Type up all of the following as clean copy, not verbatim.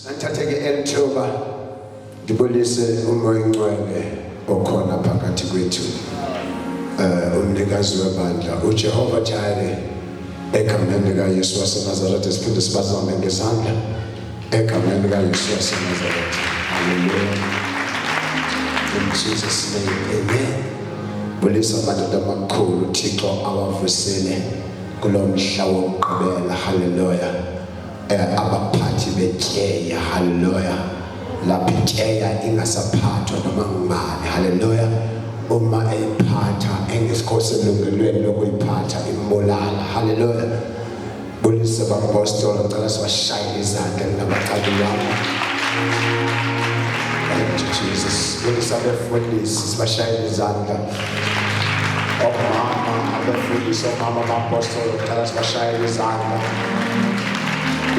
Anthatheke elithuba ngibulise umoya ingcwele okhona phakathi kwethu. Umnikazi webandla uJehova Jireh egameni likaYesu waseNazaretha siphinde sibazame ngezandla egameni likaYesu waseNazaretha. Hallelujah. In Jesus' name, amen. Bulisa amadoda amakhulu uThixo awavusele kulomhla wokugqibela. Hallelujah. Abaphathi betyeya. Hallelujah. Lapho ityeya ingasaphathwa noma ngubani. Hallelujah. Uma eyiphatha engesikho selungelweni lokuyiphatha imbulala. Hallelujah. Bulisa abapostoli ngicela siwashayele izandla nabacaki wabo. Thank you Jesus. Bulisa abefundisi sibashayele izandla. Omama abefundisi omama abapostoli ngicela sibashayele izandla.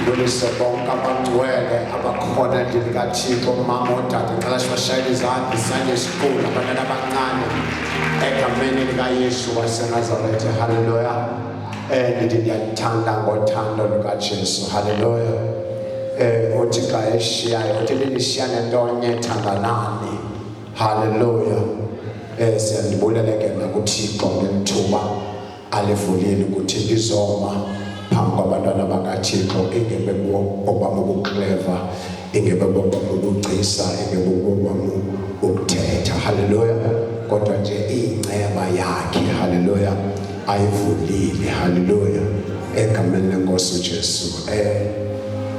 Bulisa bonke abangcwele abakhona endlini kaThixo mama odade ngicela sibashayele izandla Sunday school abantwana abancane egameni likaYesu waseNazaretha. Hallelujah. Ndithi ndiyathanda ngothando lukaJesu. Hallelujah. Uthi xa eshiyayo uthi lilishiyane ntonye thandanani. Hallelujah. Siyalibulela ke nakuThixo ngethuba alivulile ukuthi ngizoma phambi kwabantwana bakaThixo ingebe obama ukuclever ingebe obama ukugcisa ingebe obama ukuthetha. Hallelujah. Kodwa nje ingceba yakhe. Hallelujah. Ayivulile. Hallelujah. Egameni lenkosi uJesu.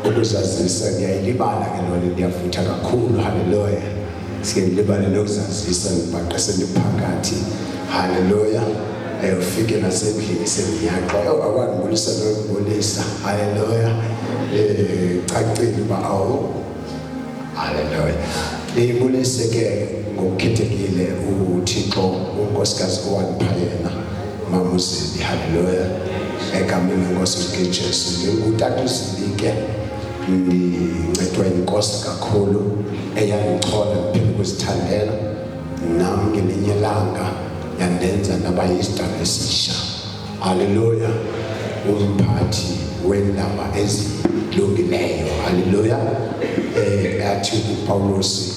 Ukuzazisa ngiyayilibala ke lona ndiyafutha kakhulu. Hallelujah. Siyalibala lokuzazisa ngibaqese ndiphakathi. Hallelujah. Ufike nasendlini semiyaqa akwangibulisa nokubulisa. Hallelujah. Cacile ba awu. Hallelujah. Ngibulise ke ngokukhethekile uThixo unkosikazi owangiphayena Mama Uzili. Hallelujah. Egameni lenkosi uJesu ngutata Uzili ngincedwe inkosi kakhulu eyangichola ngiphinde ukuzithandela nami ngelinye ilanga yandenza naba yisidalwa esisha. Hallelujah. Umphathi wendaba ezilungileyo. Hallelujah. Athi uPawulos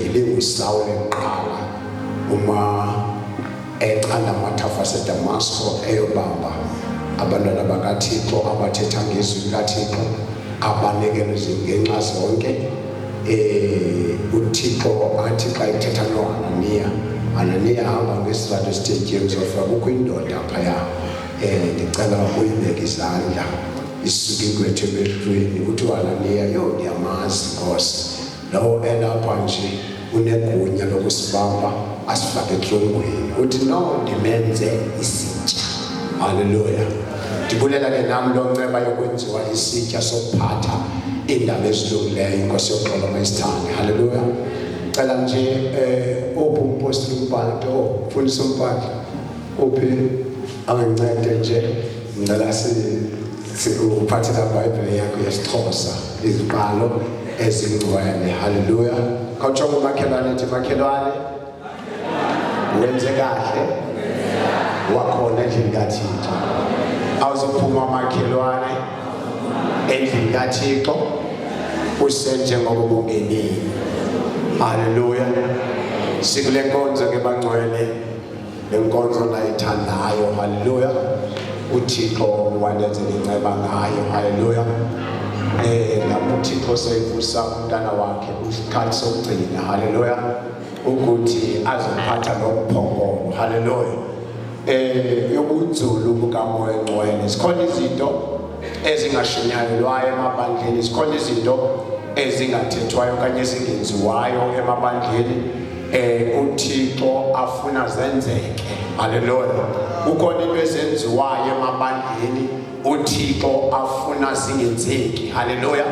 ilinguSawule eqala uma eqala amathafa aseDamasco eyobamba abantwana bakaThixo abathetha ngezwi likaThixo abanikele ngenxa zonke. uThixo athi xa ethetha Ananiya hamba ngesizathu stadium sofa kukho indoda phaya ndicela uyibeke izandla isuke kwethu emehlweni uthi Ananiya ndiyamazi Nkosi lawo elapha nje unegunya lokusibamba asifake etrongweni uthi no ndimenze isitya. Hallelujah. Ndibulela ke nami lo nceba yokwenziwa isitya sokuphatha indaba ezilungileyo inkosi yoxolo mayisithande. Hallelujah. Cela nje umpostoli uMpandla mfundisi uMpandla uphi angincede nje ngicela uphathe la Bible yakho yesiXhosa izibhalo ezingcwele. Hallelujah. Kawujonga umakhelwane ethi makhelwane wenze kahle wakhona endlini kaThixo. Awuzophuma makhelwane endlini kaThixo usenje ngoba ubungenile. Hallelujah. Sikule nkonzo ke bangcwele lenkonzo nayithandayo. Hallelujah. uThixo wanenzela inceba ngayo. Hallelujah. Lapho uThixo seyivusa umntana wakhe isikhathi sokugcina. Hallelujah. Ukuthi azophatha lokuphongolo. Hallelujah. Yobunzulu bukamoya engcwele sikhona izinto ezingashunyayelwayo emabandleni, sikhona izinto ezingathethwayo kanye ezingenziwayo emabandleni uThixo afuna zenzeke. Hallelujah. Ukhona into ezenziwayo emabandleni uThixo afuna zingenzeki. Hallelujah.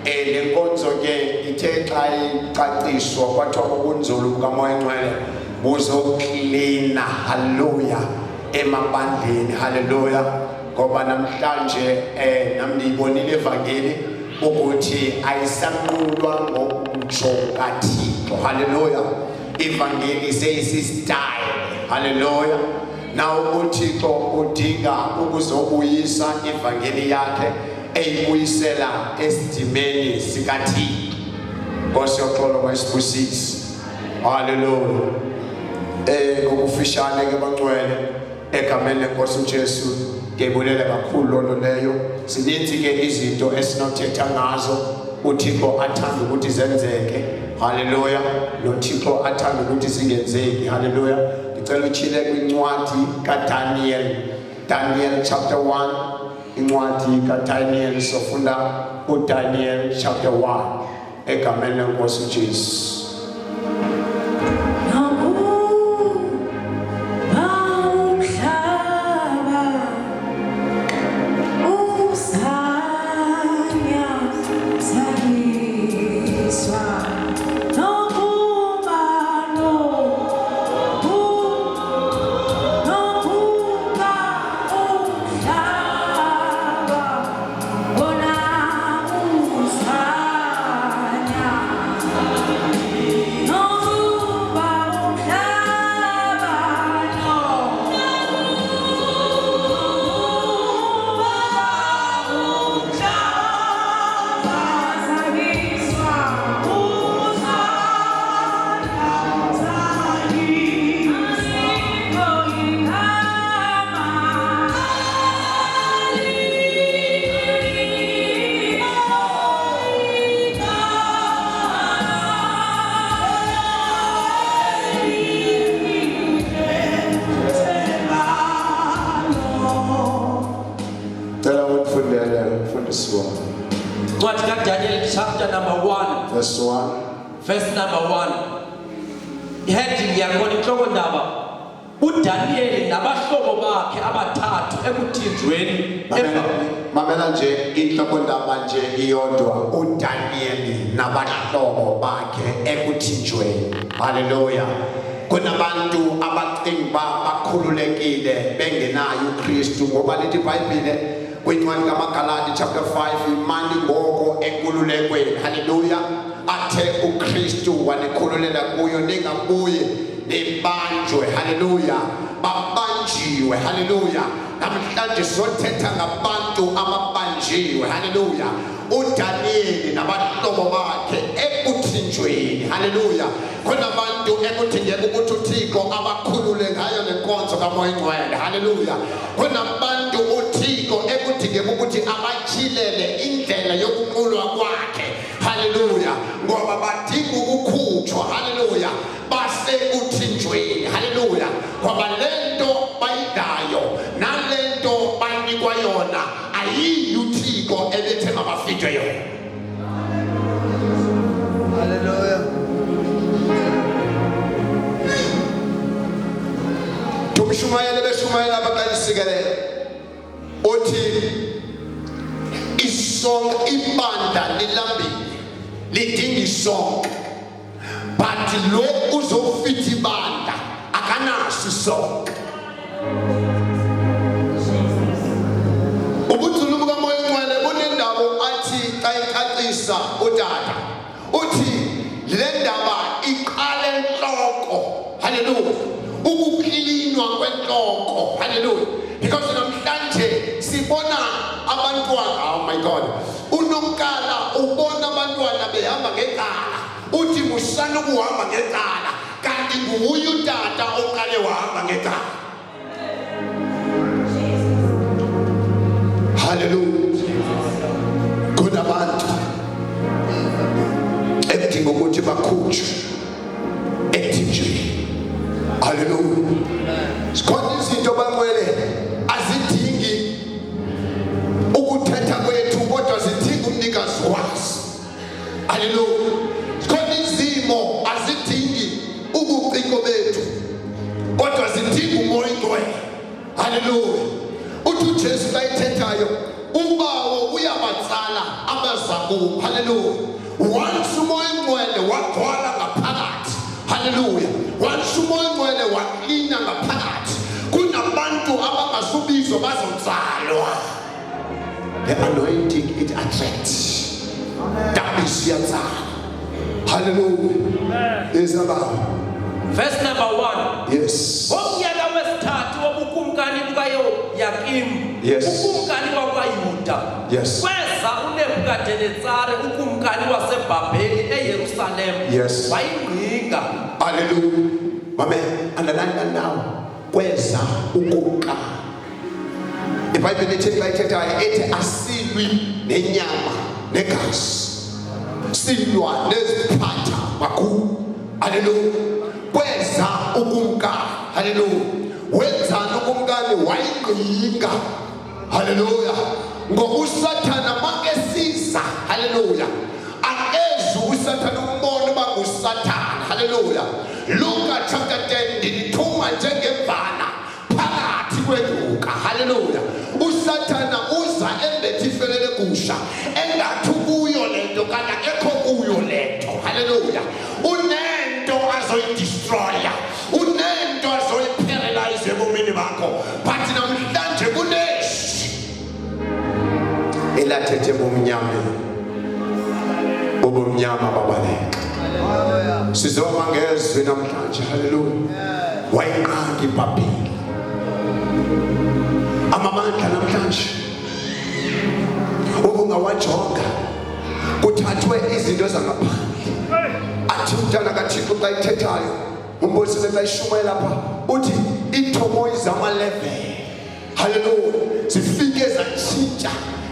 Lenkonzo ke ithe xa icacishwa kwathiwa ubunzulu bukamoya engcwele buzoklina. Hallelujah. Emabandleni. Hallelujah. Ngoba namhlanje nami ngiyibonile evangeli ukuthi ayisanqulwa ngokutsho kaThixo. Hallelujah. Ivangeli seyisistyle. Hallelujah. Now uThixo udinga ukuzobuyisa ivangeli yakhe eyibuyisela esidimeni sikaThixo. Nkosi yoxolo mayisibusise. Hallelujah. Ngokufishane ke bangcwele egameni lenkosi uJesu ngibulela kakhulu lo leyo. Sininzi ke izinto esinothetha ngazo uThixo athanda ukuthi zenzeke. Hallelujah. Lo Thixo athanda ukuthi zingenzeki. Hallelujah. Ngicela uchile kwincwadi kaDaniel. Daniel chapter 1. Incwadi kaDaniel sofunda uDaniel chapter 1 egameni lenkosi uJesu. Daniel chapter number 1 verse 1. Verse number 1. Heading yakho inhloko ndaba uDaniel nabahlobo bakhe abathathu ekuthinjweni mamela nje inhloko ndaba nje iyodwa uDaniel nabahlobo bakhe ekuthinjweni. Hallelujah. Kunabantu abacinga bakhululekile bengenayo uKristu ngoba lithi iBhayibhile kwincwadi kaMagalati chapter 5 imani ngoko enkululekweni. Hallelujah. Athe uKristu wanikhululela kuyo ningabuye nibanjwe. Hallelujah. Babanjiwe. Hallelujah. Namhlanje sothetha ngabantu ababanjiwe. Hallelujah. uDaniel nabahlobo bakhe ekuthinjweni. Hallelujah. Kunabantu ekuthinjweni ukuthi uThixo abakhulule ngayo lenkonzo kaMoya Ngcwele. Hallelujah. Kunabantu uThixo ekuthinjweni ukuthi abachilele indlela yokunqulwa kwakhe. Hallelujah. Ngoba badinga ukukhutshwa. Hallelujah. Base uthinjweni. Hallelujah. Ngoba lento bayidayo nalento banikwa yona ayiyi uThixo elethe mabafitwe yona. Hallelujah. Tumshumayele beshumayela abaqalisikele uthi isonke ibanda lilambile lidinga isonke but lo uzofitha ibanda akanaso isonke. Ubuthulu bukaMoya Ngcwele bunendawo athi xa icacisa utata uthi le ndaba iqale enhloko. Hallelujah. Ukuklinwa kwenhloko. Hallelujah. Because namhlanje sibona abantwana, oh my God, uNomkala ubona abantwana behamba ngecala uthi musana ukuhamba ngecala kanti nguye utata oqale wahamba ngecala. Hallelujah. Kunabantu ekudinga ukuthi bakhutshwe ethinjweni. Hallelujah. Sikhona izinto bangcwele azidingi ukuthetha kwethu kodwa zidinga umnikazi wazo. Hallelujah. Sikhona izimo azidingi ubuciko bethu kodwa zidinga uMoya Ngcwele. Hallelujah. Uthi uJesu bayithethayo ubawo uyabatsala abazakubo. Hallelujah. Once uMoya Ngcwele wagcwala ngaphakathi. Hallelujah. Once uMoya Ngcwele waklina ngaphakathi kunabantu abangasubizwa bazotsalwa. The anointing it attracts. That is your time. Hallelujah. Is about verse number 1. Yes. Omnyaka wesithathu wobukumkani bukaYoyakim Yes. ukumkani wakwaYuda Yes. kweza uNebukadnezar ukumkani waseBhabheli eYerusalem Yes. wayingqinga. Hallelujah. Mame, underline that now. Kweza ukumka. IBhayibheli ithethayo ethi asilwi nenyama negazi. Silwa neziphatha makhulu. Hallelujah. Kweza ukumka. Hallelujah. Wenzani ukumkani wayingqinga. Hallelujah. Ngokusathana makesiza. Hallelujah. Akezu usathana umbone bangusathana. Hallelujah. Luka chapter 10 ndithuma njengemvana phakathi kweduka. Hallelujah. Usathana uza embethi ifelele gusha engathi kuyo lento kanti akekho kuyo lento. Hallelujah. Unento azoyidestroya, unento azoyiparalyze ebomini bakho, but namhlanje kuneshi elathethe ubumnyama babaleka. Sizoma ngezwi namhlanje. Hallelujah. Wayinqanda iBhabheli. Amamandla namhlanje ubungawajonga kuthathwe izinto zangaphandle. Athi umntana kaThixo xa ithethayo umbonise xa ishumayela lapha uthi ithomo izama-level. Hallelujah. Zifike zatshintsha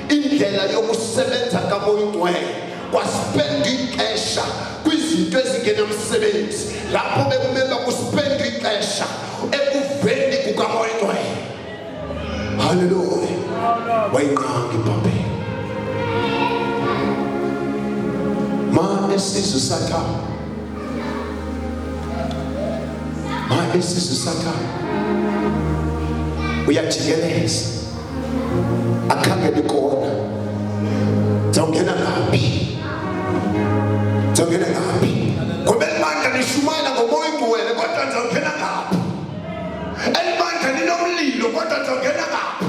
indlela yokusebenza kaMoya Oyingcwele, kwaspenda ixesha kwizinto ezingenamsebenzi lapho bekumele kuspenda ixesha ekuveni kukaMoya Oyingcwele. Hallelujah. Wayinqanga iBhabheli. Ma esizwe sathana, ma esizwe sathana uyajikeleza akhangela ikona. Zawungena ngaphi? Zawungena ngaphi? Ngoba elimandla lishumayela ngoMoya Oyingcwele kodwa zawungena ngaphi? Elimandla linomlilo kodwa zawungena ngaphi?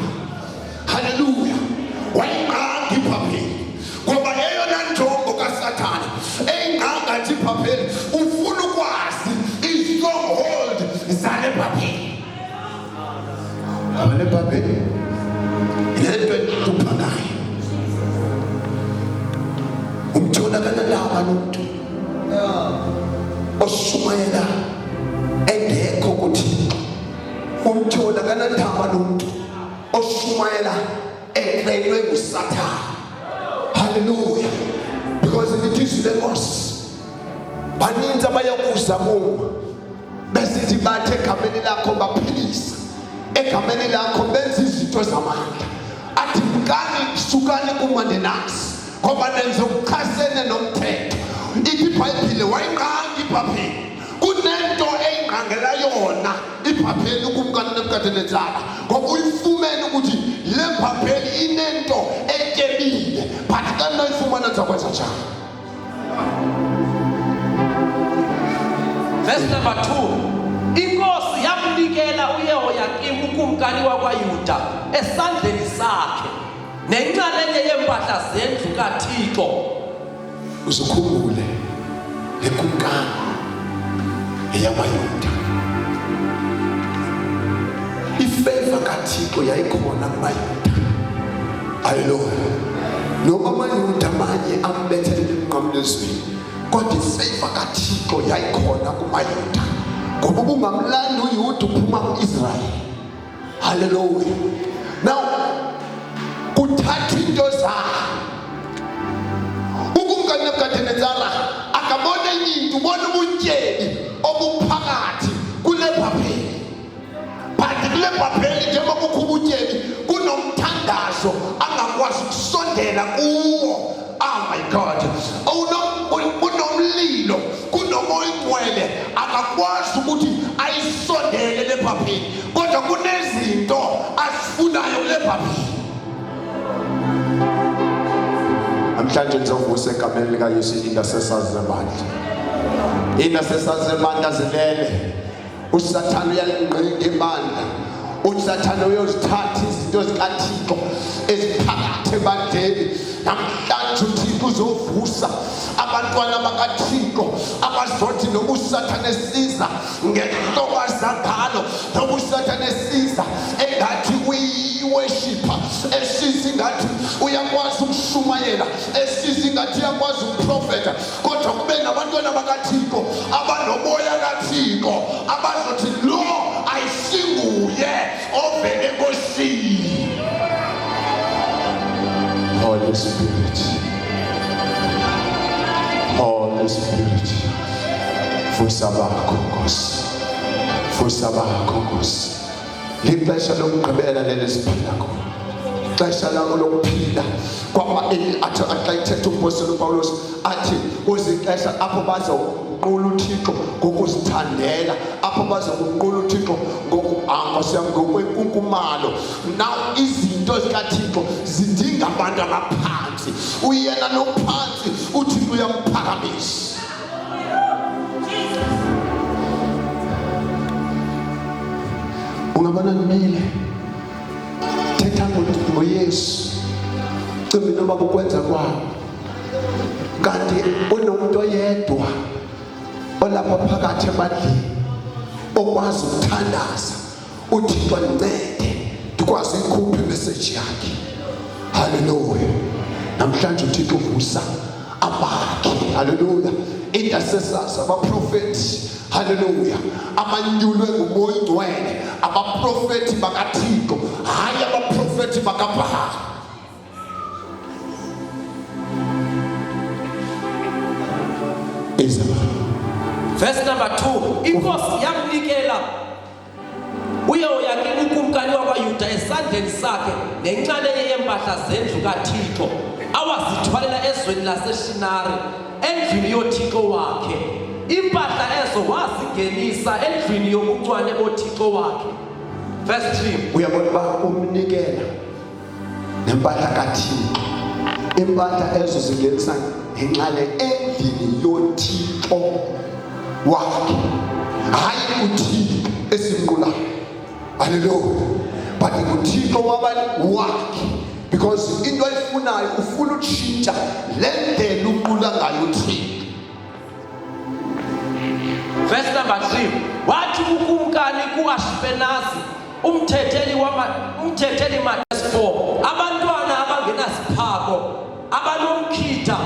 Hallelujah. Wayinqanga iBhabheli ngoba eyona njongo kaSathane eyinqanga nje iBhabheli ufuna ukwazi i-stronghold zale Bhabheli. Abale Bhabheli lento enhlupha nayo umthola kanalaba nomuntu oshumayela engekho kuthi umthola kanandaba nomuntu oshumayela eqelwe nguSathane. Hallelujah. Because it is the loss. Baninzi abayakuza kuwe besithi bathe egameni lakho baphilisa, egameni lakho benza izinto zamandla. Athi mkani sukani kumandenasi ngoba nenze ukuchasene nomthetho. Ithi iBhayibheli wayinqanga iBhabheli. Kunento eyinqangela yona iBhabheli kumkani Nebukadnezar ngoba uyifumene ukuthi le Bhabheli inento etyebile, but kanti ayifumana zakwenza njani. Verse number 2. Inkosi yamnikela uYehoyakim ukumkani wakwaYuda esandleni sakhe nenxalenye yempahla zendlu kaThixo. Uzukhumbule lekumkani eyamaYuda. Ifavor kaThixo yayikhona kumaYuda. Hallelujah. Noma amaYuda amanye ambethelele emnqamlezweni, kodwa ifavor kaThixo yayikhona kumaYuda ngoba ubungamlanda uYuda uphuma ku-Israyeli. Hallelujah. Now kuthatha into zakho ukumkani Nebukadnezar akabona enye into, ubona ubutyebi obuphakathi kule Bhabheli. But kule Bhabheli njengoba kukho ubutyebi kunomthandazo angakwazi ukusondela kuwo. Oh my God. Kunomlilo, kunoMoya Oyingcwele akakwazi ukuthi ayisondele le Bhabheli, kodwa kunezinto asifunayo kule Bhabheli. Namhlanje nizovusa egameni likaYesu intercessors zemandla. Intercessors zemandla zilele. uSathane uyalinqinga ibandla. uSathane uyozithatha izinto zikaThixo eziphakathi ebandleni. Namhlanje uThixo uzovusa abantwana bakaThixo abazothi noma uSathane esiza ngenhlobo zangalo, noma uSathane esiza engathi uyiworshipper, ingathi uyakwazi ukushumayela, esiza ingathi uyakwazi ukuprofeta, kodwa kube nabantwana bakaThixo abanomoya kaThixo abazothi lo ayisinguye ovele enkosini. Holy Spirit, Holy Spirit, vusa bakho Nkosi, vusa bakho Nkosi. Lixesha lokugqibela leli siphila kulo, ixesha lakho lokuphila xa ithetha umpostoli uPawulos athi uzixesha apho bazoqula uThixo ngokuzithandela, apho bazokuqula uThixo ngokwenkunkumalo. Now izinto zikaThixo zidinga abantu abaphansi, uyena nophansi uThixo uyamphakamisa. Ungabona nimile thetha ngoYesu, cimbi noma kukwenza kwabo, kanti unomuntu oyedwa olapha phakathi ebandleni okwazi ukuthandaza. uThixo ncede ndikwazi ikhupha imeseji yakhe. Haleluya. Namhlanje uThixo uvusa abakhe, haleluya, intercessors, abaprofethi, haleluya, amanyulwe nguMoya Oyingcwele, abaprofethi bakaThixo, hayi abaprofethi bakaBhali. Verse number 2, inkosi yamnikela uYehoyakimu ukumkani wakwaYuda esandleni sakhe nenxalenye yempahla zendlu kaThixo awazithwalela ezweni laseShinari endlini yoThixo wakhe. Impahla ezo wazingenisa endlini yobuncwane boThixo wakhe. Verse 3, uyabona ba umnikela nempahla kaThixo, impahla ezo zingenisa ngenxale endlini yoThixo wakhe, hayi uThixo esinqulayo. Hallelujah. But uThixo wabani wakhe, because into ayifunayo ufuna utshintsha lendlela uqula ngayo uThixo. Verse number 3, wathi ukumkani kuAshpenazi umthetheli Matthew 4, abantwana abangenasiphako abanomkhitha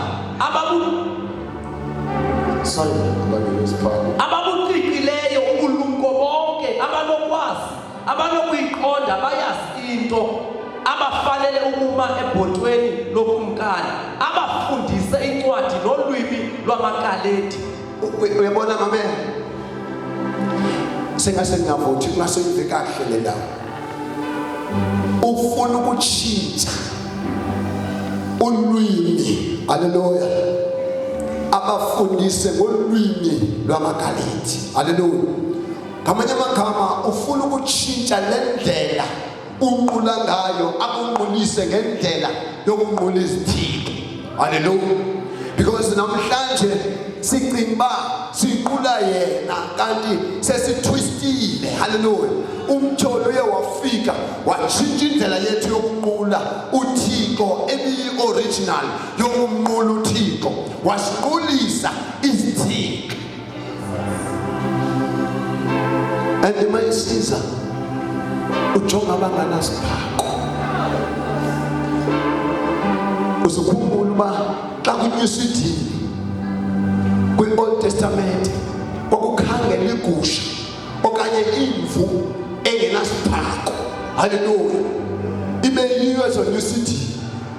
ababuqiqileyo ubulumko bonke, abanokwazi, abanokuyiqonda, bayazi into, abafanele ukuma ebhotweni lokumkani, abafundise incwadi nolwimi lwamaKhaledi. Uyabona mama, singase ngavothi kungaseyive kahle le ndawo. Ufuna ukutshintsha ulwimi, haleluya, abafundise ngolwimi lwamaKhaledi, haleluya. Ngamanye amagama ufuna ukutshintsha lendlela unqula ngayo, akunqulise ngendlela yokunqula izithixo, haleluya. Because namhlanje sicinga siqula yena kanti sesitwistile, haleluya. Umtholo uye wafika watshintsha indlela yethu yokunqula uThixo ebi-original yokunqula uThixo, wasiqulisa izithixo. And mayisiza ujonga abanganasiphako, uzukhumbula uba xa kunyusa idini kwi-Old Testament kwakukhangela igusha okanye imvu engenasiphako, haleluya, ibe yiyo ezonyusa idini.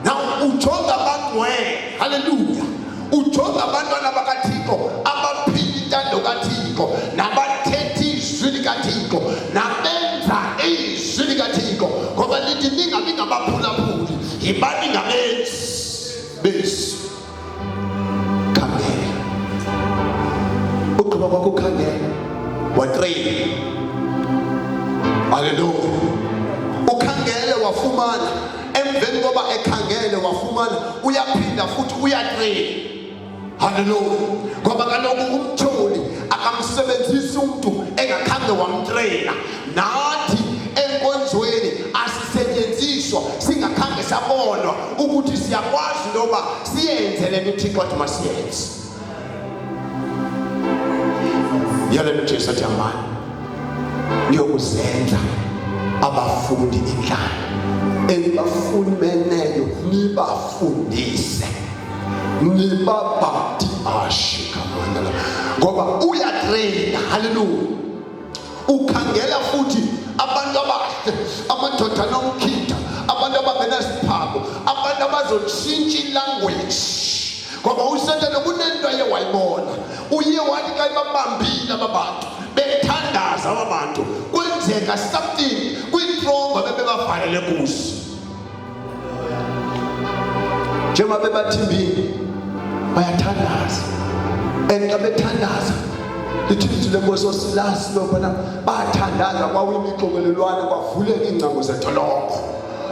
Now ujonga abangcwele, haleluya, ujonga abantwana bakaThixo abaphila intando kaThixo, nabathetha izwi likaThixo, nabenza izwi likaThixo, ngoba lithi ningabi ngabaphulaphuli, yibani ngabenzi besi. Khangela, ugqiba kwakukhangela watrain, haleluya, ukhangele wafumana, emveni koba ekhangele wafumana uyaphinda futhi uyatrain, haleluya, ngoba kaloku umtholi akamsebenzisi umuntu engakhange wamtraina. Nathi enkonzweni asisetshenziswa singakhange sabonwa ukuthi siyakwazi noba siyenze le nto uThixo athi masiyenze. Yale nto Jesu athi amani niyokuzenza abafundi indlala. Engibafumeneyo nibafundise, nibabhaptize kamandla ngoba uyatrain. Hallelujah. Ukhangela futhi abantu abahle, amadoda nomkhitha, abantu abangenasiphako, abantu abazotshintsha ilanguage. Ngoba uSathane kunento aye wayibona, uye wathi xa babambile abantu bethandaza abantu kwenzeka something kwitrongo bebebavalele kuso. Njengoba bebathimbile bayathandaza, and xa bethandaza lithi lenkosi osilasi lobona bathandaza kwawimixokelelwane kwavuleka iingcango zedolophu.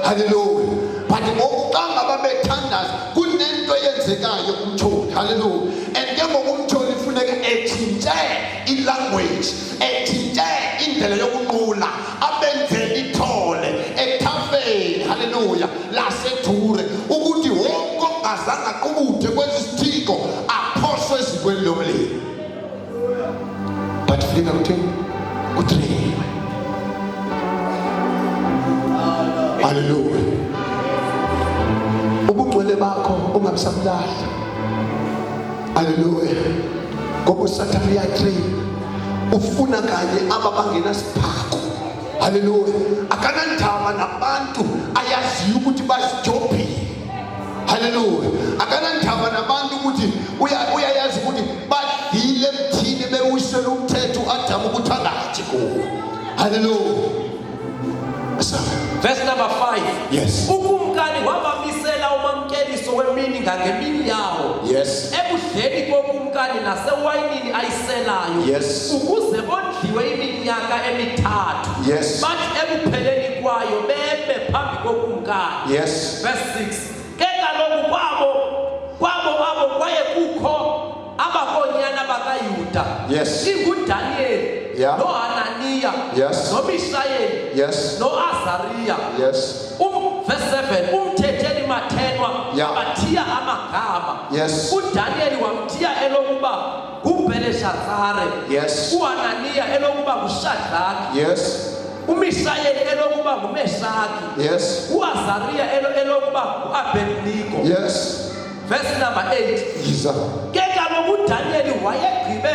Hallelujah. But ngokuqanga babethandaza kunento eyenzekayo kumtholi. Hallelujah. And ke ngokumtholi ifuneka etshintshe ilanguage, etshintshe indlela yokunqula, abenzele ithole ethafeni. Hallelujah. Lasedure ukuthi wonke ongazange aqubuthe kwezisithiko aphoswe ezikweni lomlilo. But funeka kutheni kutrain. Hallelujah. Ubungcwele bakho ungabusabulahla. Hallelujah. Ngoba uSathane uyatrain, ufuna kanye ababangenasiphako. Hallelujah. Akanandaba nabantu ayaziyo ukuthi bazijobhile. Hallelujah. Akanandaba nabantu ukuthi uyayazi ukuthi badlile emthini bewisela umthetho uAdamu ukuthi angathi kuwo. Hallelujah. Verse number 5. Yes. Ukumkani wabamisela umamkeliso wemini ngemini yawo. Yes. Ebudleni bokumkani nasewayinini ayiselayo. Yes. Ukuze bondliwe iminyaka emithathu. Yes. Bathi ekupheleni kwayo bebe phambi kokumkani. Yes. Verse 6. Ke kaloku kwabo abo kwaye kukho abakonyana bakaYuda. Yes. InguDaniel. Yeah. No Hananiah. Yes. No Mishael. Yes. No Azariah. Yes. Verse 7. Umthetheli mathenwa. Yeah. Bathiya amagama. Yes. uDaniel wamthiya elokuba nguBeleshazare. Yes. uHananiah elokuba nguShadrach. Yes. uMishael elokuba nguMeshaki. Yes. uAzariah elokuba nguAbednego. Yes. Verse number 8. Yiza. Ke kaloku uDaniel wayegqibe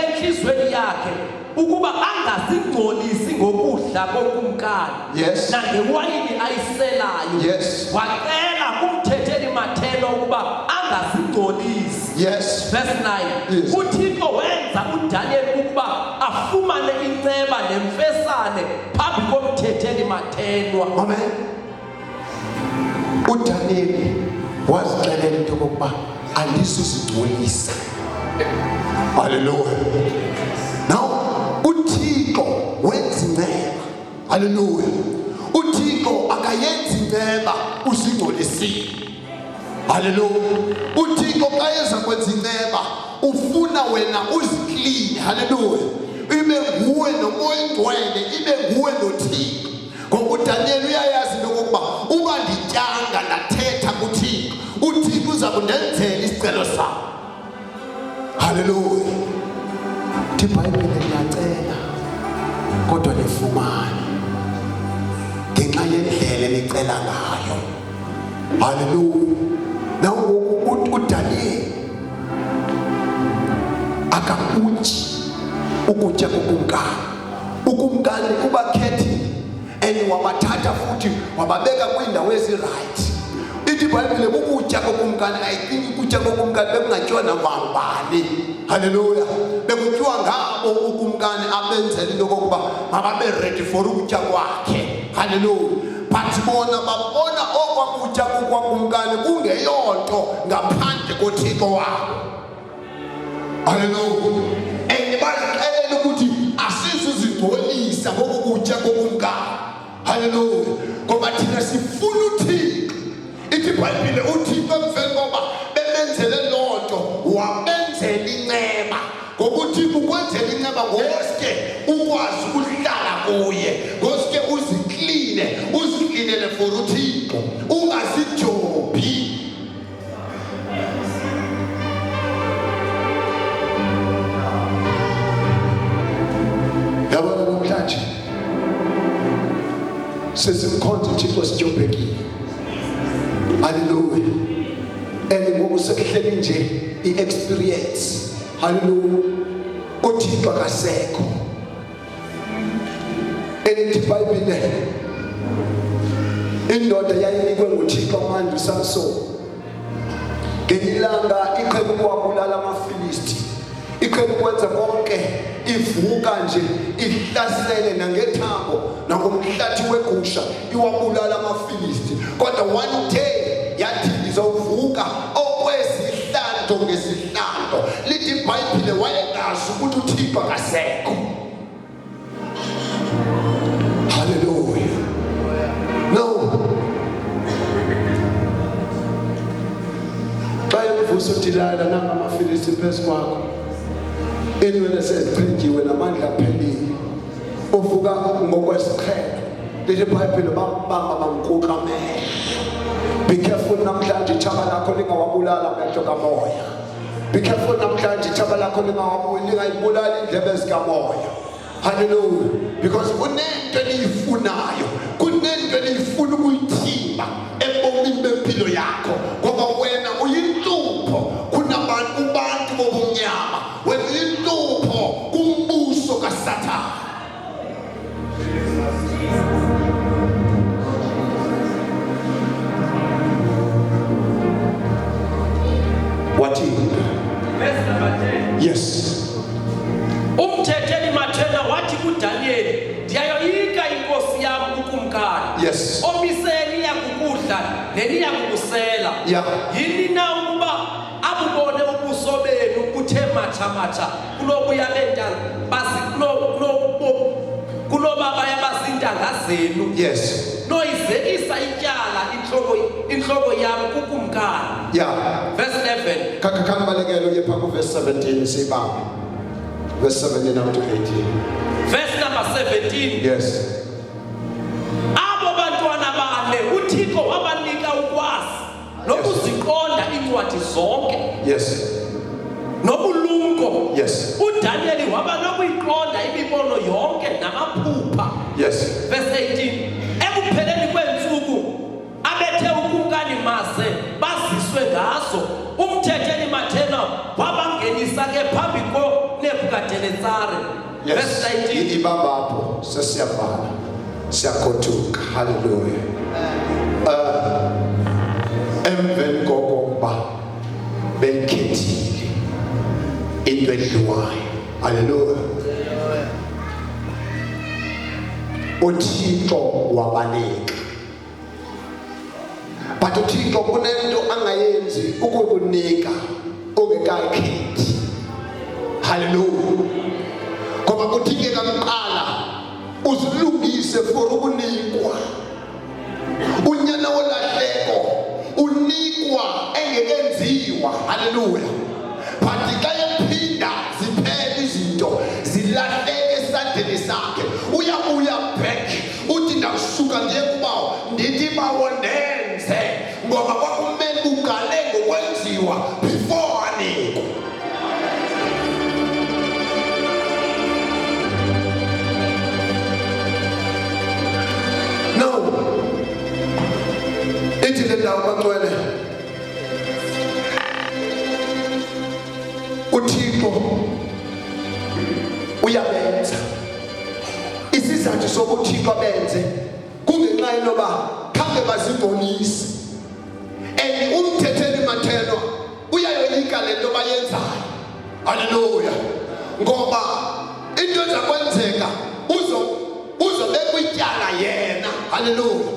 enhlizweni yakhe ukuba angazingcolisi ngokudla kokumkani. Yes. Nangewayini ayiselayo. Yes. Wacela kumthetheli mathelo ukuba angazingcolisi. Yes. Verse 9. Yes. uThixo wenza uDaniel ukuba afumane inceba nemfesane phambi komthetheli mathenwa. Amen. uDaniel wazixelela into yokuba andizuzigcolisa. Hallelujah. Now uThixo wenza inceba. Hallelujah. uThixo akayenzi inceba usingcolisile. Hallelujah. uThixo xa eza kwenza inceba ufuna wena uziclean. Hallelujah. Ibe nguwe nomoya ingcwele, ibe nguwe noThixo. Ngoba uDaniel uyayazi into yokuba uma ndityanga ndathetha kuThixo, uThixo uza kundenzela isicelo sakho. Hallelujah. iBhayibhile liyacela kodwa lifumane ngenxa yendlela licela ngayo. Hallelujah. Nawo uDaniel akakutshi ukutya kokumkani. Ukumkani ubakhethi and wabathatha futhi wababeka kwindawo eziright. iBhayibhile ukutya kokumkani ayithinki ukutya kokumkani bekungatyiwa nabani. Hallelujah. Bekutyiwa ngabo ukumkani abenzela into yokokuba mababe ready for ukutya kwakhe. Hallelujah. But bona babona okwakutya kokwakumkani kungeyonto ngaphandle koThixo wabo. Hallelujah. And bazixelela ukuthi asizuzigcolisa ngokutya kokumkani. Hallelujah. Ngoba thina sifuna uThixo. iBhayibhile uThixo emveni koba bemenzele lonto wabenzela inceba. Ngokuthixo ukwenzela inceba ngoske ukwazi ukuhlala kuye, ngoske uziklinele for uThixo, ungazijobhi. Yabona namhlanje sesimkhonza uThixo sijobhekile. Hallelujah. And ngoku sekuhleli nje i-experience. Hallelujah. uThixo akasekho. Elithi iBhayibheli indoda yayinikwe nguThixo amandla uSamson. Ngelilanga iqhele ukwabulala amaFilisti. Iqhele ukwenza konke, ivuka nje ihlasele nangethambo nangomhlathi wegusha iwabulala amaFilisti. Kodwa one day yathi izovuka okwesihlando ngesihlando. Lithi iBhayibheli wayengazi ukuthi uThixo akasekho. Hallelujah. No. Bayovusa uDilala nangamaFilisti phezu kwakho. Inwele seziphenjiwe namandla aphelile. Uvuka ngokwesiqhelo. Lithi iBhayibheli bambamba bamkukamela. Be careful namhlanje ithaba lakho lingawabulala amehlo kamoya. Be careful namhlanje ithaba lakho lingayibulala indlebe zikamoya. Hallelujah. Because kunento eliyifunayo, kunento elifuna ukuyithimba ebomini bempilo yakho ngoba wena uyinhlupho kubantu bobumnyama, wena uyinhlupho kumbuso kaSathane. What is Verse number 10. yes. Umthetheli Mathena wathi kuDaniel, ndiyayoyika inkosi yami ukumkani. Yes. Omiseni yakukudla neniya kukusela. Yeah. Yini na ukuba abubone ubuso benu kuthe matha kulobuya bentanga basi kulobaba yabazintanga zenu. Yes. Noyizekisa ityala inhloko yami kukumkani. Yeah. Verse 11. Kakakana balekelo ye phambi verse 17 sibamba. Verse 17 up to 18. Verse number 17. Yes. Abo bantwana bane uThixo wabanika ukwazi nokuziqonda incwadi zonke. Yes. Nobulumko. Yes. uDaniel waba nokuyiqonda imibono yonke namaphupha. Yes. Verse 18. Ekupheleni kwensuku abethe ukumkani maze baziswe ngazo. Umthetheli Mathena wabangenisa ke phambi koNebukadnezar. Verse 19. Ibamba apho sesiyavala. Siyakothuka. Hallelujah. Emveni kokuba bekhethile into edliwayo. Hallelujah. uThixo wabaleka. But uThixo kunento angayenzi ukukunika ungekakhethi. Hallelujah. Ngoba kudingeka kuqala uzilungise for ukunikwa. Unyana wolahleko unikwa engekenziwa. Hallelujah. But xa ephinda ziphela izinto zilahleke esandleni sakhe uyabuya back uthi ndasuka ndiye kubawo ndithi bawo ndenze ngoba kwakumele ugale ngokwenziwa before anikwa. No. Ithi le ndawo bangcwele uThixo uyabenza. Isizathu sokuThixo benze kungenxa yoba khange bazibonise. And umthetheli Mathena uyayoyika lento bayenzayo. Hallelujah. Ngoba into ezakwenzeka uzobekwa ityala yena. Hallelujah.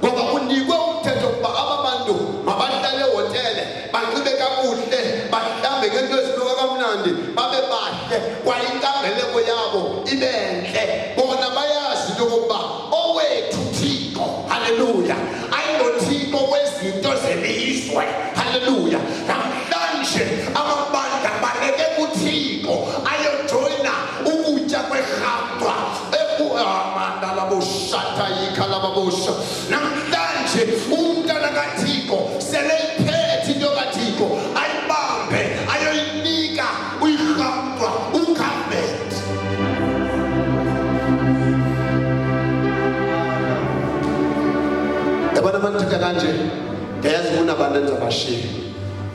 Ngoba unikwe umthetho kuba abantu mabahlale ehotele banxibe kakuhle bahlambe ngento ezinuka kamnandi babe bahle kwaye inkambeleko yabo ibe enhle. Bona bayazi into yokuba owethu Thixo. Hallelujah. Ayinothixo wezinto zelizwe. Hallelujah. Namhlanje amabandla baleke kuThixo ayojoyina ukutya kwerhamdwa ekuhamandala boshata yikhala babosha. Namhlanje umntana kaThixo sele iphethe into kaThixo ayibambe ayoyinika uyirhamdwa ucovenant. unabantu endizabashiya.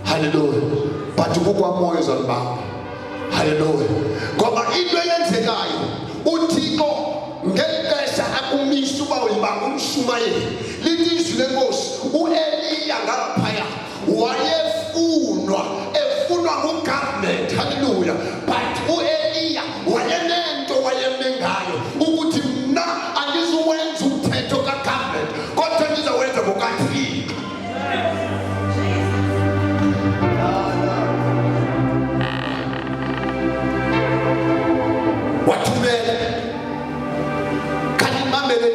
Hallelujah. But kukwamoya uzalibamba. Hallelujah. Ngoba into eyenzekayo uThixo ngexesha akumisa uba uyibanga umshumayeli. Lithi izwi lenkosi uEliya ngaphaya wayefunwa ngugovernment. Hallelujah. But uEliya wayenento wayemengayo ukuthi mna andizuwenza umthetho kagovernment kodwa ndizawenza ngokaThixo. Wathumela kanti mamele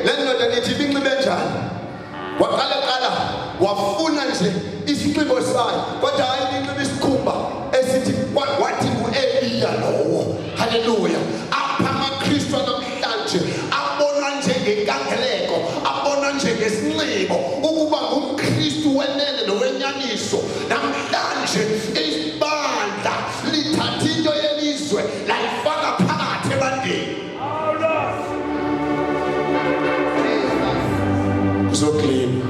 lendoda lithi ibinxibe njani waqala wafuna nje isinxibo sayo kodwa hayi ibinxibe isikhumba esithi wathi nguEliya lowo. Haleluya. Apha amaKristu namhlanje abona njengenkangeleko, abona njengesinxibo ukuba ngumKristu wenene nowenyaniso. Namhlanje isibandla lithatha into yelizwe layifaka phakathi ebandleni. Uzoklina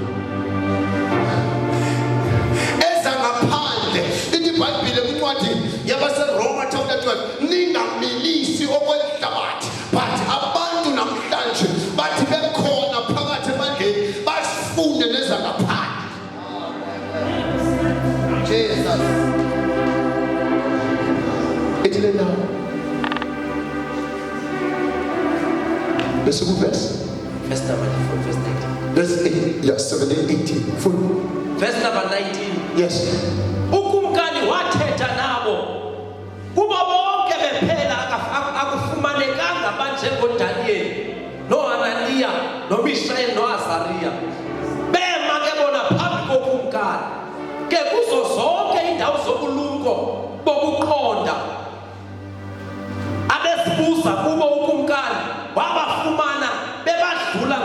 ezangaphandle ithi iBhayibhile kwincwadi yabaseRoma chapter 12 ningamilisi okwehlabathi, but abantu namhlanje bathi bekhona phakathi ebandleni basifunde nezangaphandle. Jesus ithi le ndawo bese kuvesi Verse number 4, verse 19. verse 8, yes, 17, 18. Full. Verse number 19. Yes. Ukumkani wathetha nabo kuba bonke bephela akufumanekanga banjengoDaniel noHananiya noMishayeli noAzariya bema ke bona phambi kokumkani ke kuzo zonke indawo zobulumko bokuqonda abezibuza kubo ukumkani wabafumana bebadlula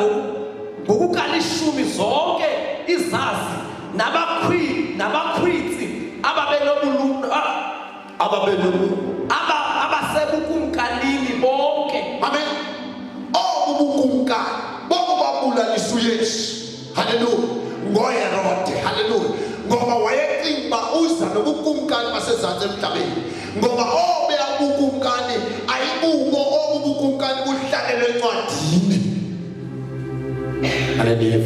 ngokukalishumi zonke izazi nabakhwitsi abasebukumkanini bonke. Amen. Obukumkani bobo babulaliswa uYesu. Hallelujah. NgoHerode. Hallelujah. Ngoba wayecinga uza nobukumkani basezantsi emhlabeni. Ngoba obeyabukumkani ayibubo obukumkani buhlalelwe encwadini. Hallelujah.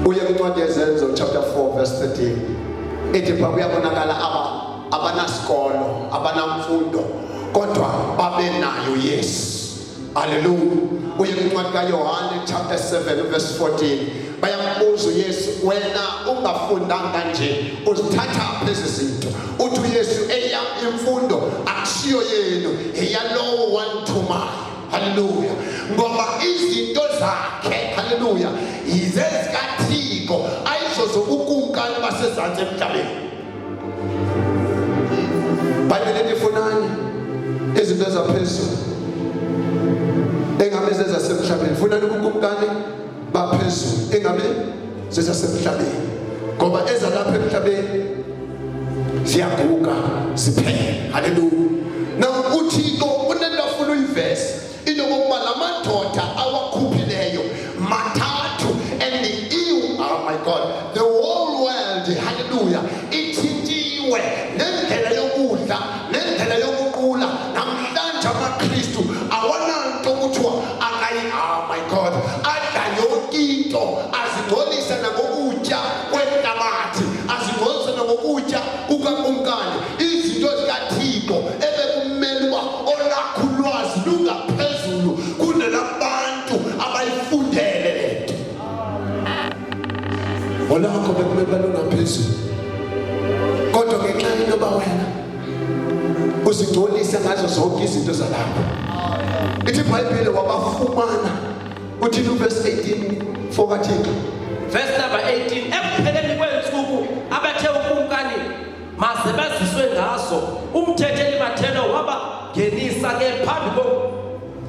Uye kwincwadi yezenzo chapter 4 verse 13 ithi pha kuyabonakala abanasikolo abanamfundo kodwa babenayo Yesu. Hallelujah. Uye kwincwadi kaYohane chapter 7 verse 14 bayambuza uYesu, wena ungafundanga nje uzithatha pheze zinto? Uthi uYesu, eyam imfundo akusiyo yenu eyalowo wanithumayo. Hallelujah. Ngoba izinto zakhe, hallelujah, yizezikaThixo ayizo zobukumkani basezantsi emhlabeni. Bhayibhile lifunani izinto ezaphezulu engabe zezasemhlabeni. Funani ubukumkani baphezulu engabe zezasemhlabeni, ngoba ezalapha emhlabeni ziyaguga ziphele. Hallelujah. Now uThixo unento afuna uyivesi into yokuba lamadoda awakhuphileyo mathathu and oh my God, the whole world, hallelujah, ithintiwe nendlela yokudla nendlela yokuqula. Namhlanje amaKristu awananto kuthiwa oh my God, adla yonke into, azingcolisa nangokutya kwehlabathi, azingcolisa nangokutya kukakumkani. Izinto zikaThixo ebekumele uba olakho ulwazi lungaphezulu kunelabantu abayifundele lento. Olakho bekumele uba lungaphezulu kodwa ngenxa yoba wena uzingcolisa ngazo zonke izinto zalapho. Ithi iBhayibhile wabafumana uthini verse 18 for kaThixo. Verse number 18, ekupheleni kwensuku abathe ukumkani maze baziswe ngaso umthetheli mathelo wabangenisa ke phambi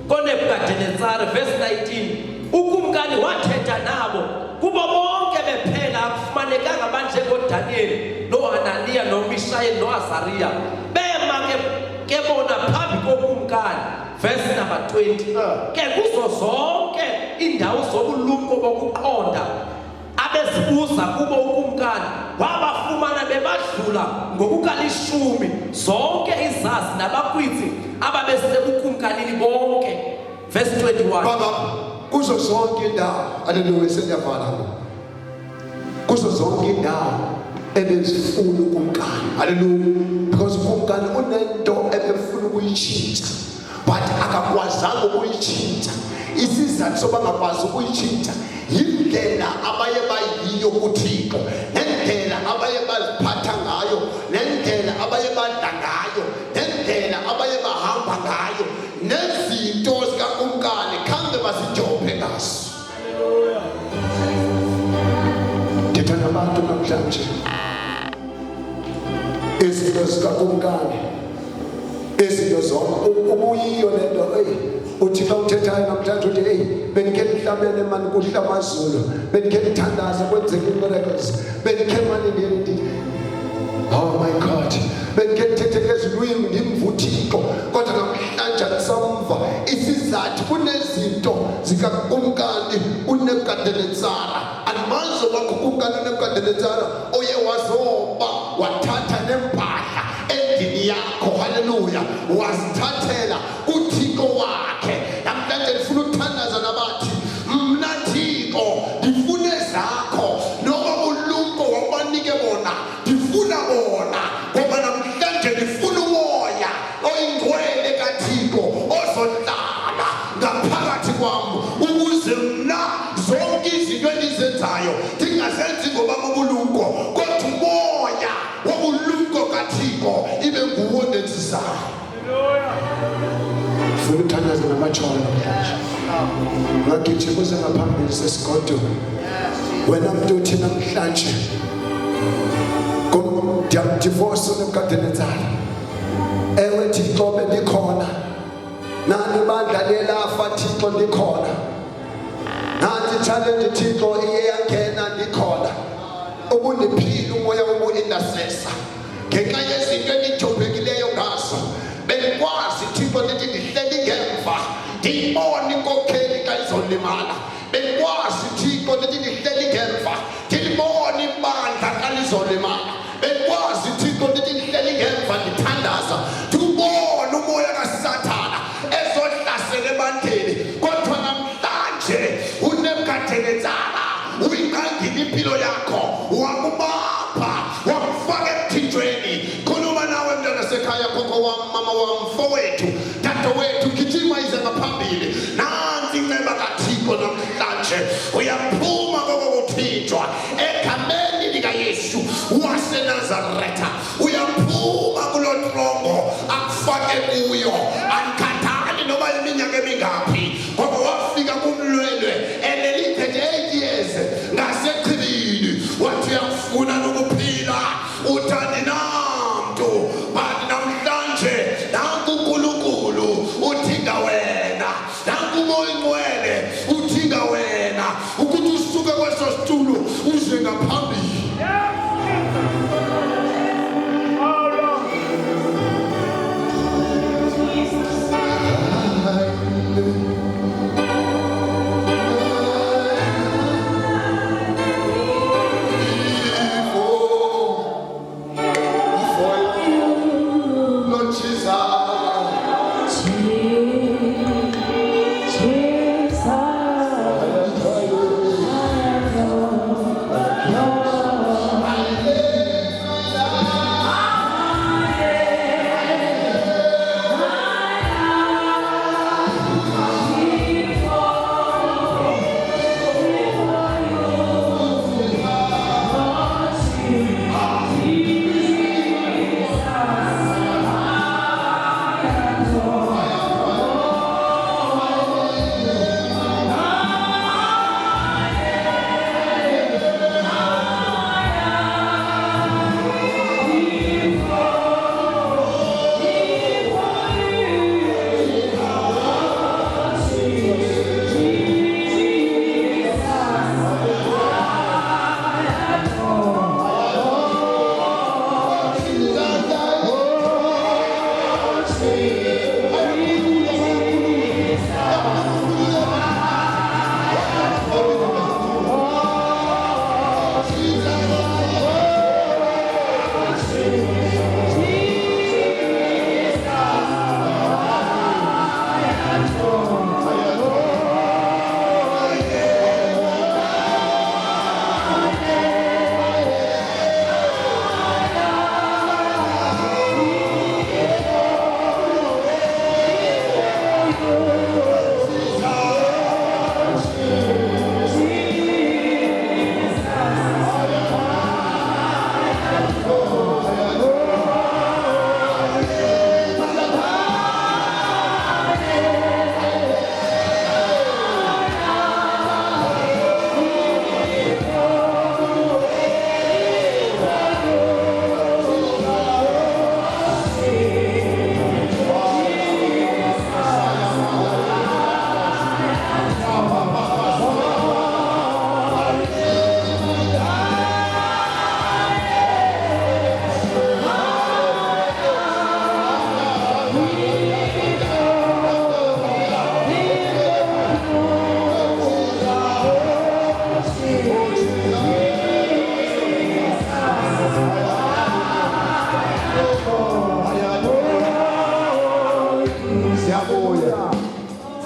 koNebukadinezari. Verse 19, ukumkani wathetha nabo kubo bonke bephela akufumanekanga banjengoDaniel noHananiya noMishayeli noAzariya bema ke bona phambi kokumkani. Verse number 20, ke kuzo zonke iindawo zobulumko bokuqonda abezibuza kubo ukumkani wabafumana bebadlula ngokukalishumi zonke izazi nabakwitsi ababesekukumkanini bonke. Verse 21. Baba, kuzo zonke indawo, haleluya, sendiyavala kuzo zonke indawo ebezifuna ukumkani, haleluya, because ukumkani unento ebefuna ukuyitshintsha but akakwazanga ukuyitshintsha. Isizathu soba ngakwazi ukuyitshintsha yindlela abaye bayiyo kuThixo, nendlela abaye baziphatha ngayo, nendlela abaye badla ngayo, nendlela abaye bahamba ngayo, nezinto zikakumkani khange bazijophe ngazo. Ndithetha nabantu namhlanje, izinto zikakumkani, izinto zonke ubuyiyo lento uthi xa uthethayo namhlanje uthi hey bendikhe ndihlabele mani kuhla amazulu, bendikhe ndithandaza kwenzeka ii-miracles, bendikhe mani oh my God, bendikhe ndithethe ngezilwimi ndimva uThixo, kodwa namhlanje ndisamva isizathu kunezinto zikakumkani uNebukadinezara. Andimazi wakho ukumkani uNebukadinezara oye wazoba wathatha nempahla endini yakho, haleluya, wazithathela uThixo wakhe. Namhlanje ndifuna ukuthandaza nabathi mna Thixo ndifuna ezakho, noba ulumko wabanike bona ndifuna bona, ngoba namhlanje ndifuna umoya oyingcwele kaThixo ozohlala ngaphakathi kwam, ukuze mna zonke izinto endizenzayo ndingazenzi ngoba ubulumko, kodwa umoya wobulumko kaThixo ibe nguwo ondenzisayo. Funa ukuthandaza nabatsholo namhlanje, ngagijima uze ngaphambili sesigodweni. Wena mntu uthi namhlanje ndiyamdivosa uNebukadinezara, ewe Thixo bendikhona, nani ibandla lelafa Thixo ndikhona, nanti i-challenge Thixo iye yangena ndikhona, ubundiphile umoya wobu-intercessor ngenxa yezinto endijobhekileyo ngazo. Bendikwazi Thixo ndithi ndihleli ngemva ndiyibone inkokheli kayizolimala, bendikwazi Thixo ndithi ndihleli ngemva ndilibone ibandla kalizolimala, bendikwazi Thixo ndithi ndihleli ngemva ndithandaza ndibone umoya kaSathana ezohlasela ebandleni. Kodwa namhlanje uNebukadinezara uyinqangile impilo yakho, wakubapha wakufaka emthithweni. Khuluma nawe mntwana sekhaya, khokho wam, mama wam, mfowethu, dadewethu, gijima ize ngaphambili. Nansi inceba kaThixo namhlanje, uyaphuma kokokuthinjwa egameni likaYesu waseNazaretha, uyaphuma kulo trongo akufake kuyo. Andikhathali noba iminyaka emingaphi, ngoba wafika kumlwelwe eleliphethe 8 years ngasechibini, wathi uyafuna nokuphila uthandi namntu, but namhlanje nanku uNkulunkulu uthinga wena, nanku umoya ingcwele uthinga wena ukuthi usuke kweso situlo uze ngaphambili. Jesus,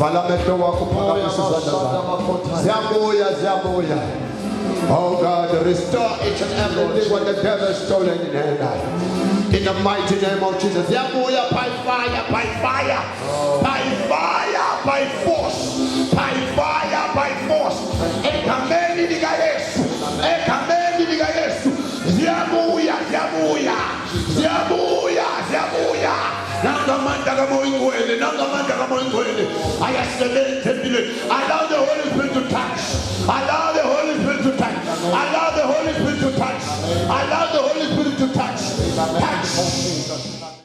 vala amehlo wakho phakamisa izandla zakho ziyabuya oh God restore each and everything what the devil has stolen in her life in the mighty name of Jesus ziyabuya by fire by force egameni lika Yesu ziyabuya nangamandla kamoya ingcwele ayasebenza empilweni allow the Holy Spirit to touch allow the Holy Spirit to touch allow the Holy Spirit to touch allow the Holy Spirit to touch